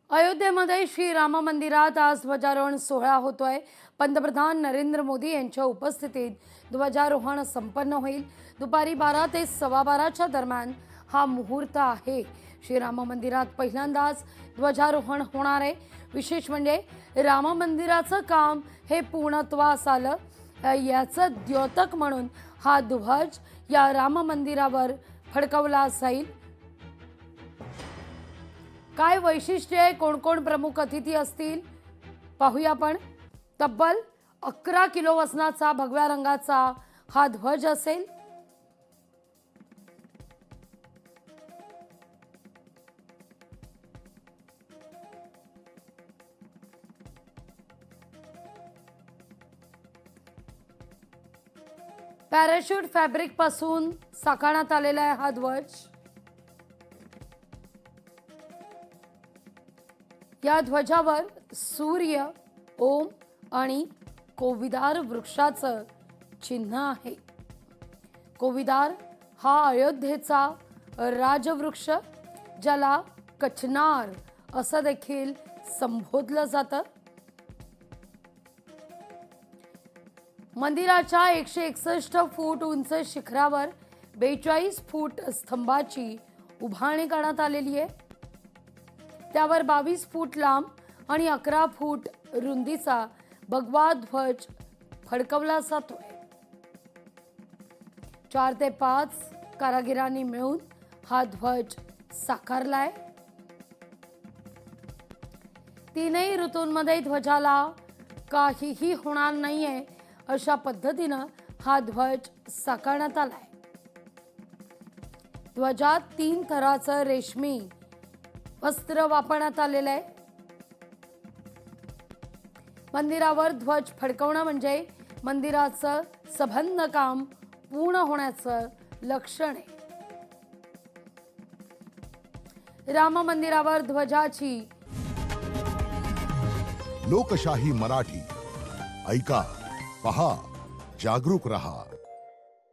अयोध्येमध्ये श्री राम मंदिरात आज ध्वजारोहण सोहळा होतोय। पंतप्रधान नरेंद्र मोदी यांच्या उपस्थितीत ध्वजारोहण संपन्न होईल। दुपारी 12 ते 12:15च्या दरम्यान हा मुहूर्त आहे। श्री राम मंदिरात पहिल्यांदाच ध्वजारोहण होणार आहे। विशेष म्हणजे राम मंदिराचं काम हे पूर्णत्वास आलं, याचं द्योतक म्हणून हा ध्वज या राम मंदिरावर फडकवला जाईल। काय वैशिष्ट्य आहे, कोण कोण प्रमुख अतिथी असतील पाहूया आपण। तब्बल 11 किलो वजनाचा भगव्या रंगाचा हा ध्वज असेल। पॅराशूट फॅब्रिक पासून साकारण्यात आलेला आहे हा ध्वज। या ध्वजावर सूर्य, ओम आणि कोविदार वृक्षाचं चिन्ह आहे। कोविदार हा अयोध्येचा राजवृक्ष, ज्याला कचनार असं देखील संबोधलं जातं। मंदिराच्या 161 फूट उंच शिखरावर 42 फूट स्तंभाची उभारणी करण्यात आलेली आहे। त्यावर 22 फूट लांब आणि 11 फूट रुंदीचा भगवा ध्वज फडकवला जातोय। 4 ते 5 कारागिरांनी मिळून हा ध्वज साकारलाय। तीनही ऋतूंमध्ये ध्वजाला काहीही होणार नाहीये अशा पद्धतीनं हा ध्वज साकारण्यात आलाय। ध्वजात 3 थराचं रेशमी वस्त्र वापरण्यात आलेलं आहे। मंदिरावर ध्वज फडकवणं म्हणजे मंदिराचं सभन्न काम पूर्ण होण्याचं लक्षण आहे। राम मंदिरावर ध्वजाची लोकशाही मराठी ऐका, पहा, जागरूक रहा।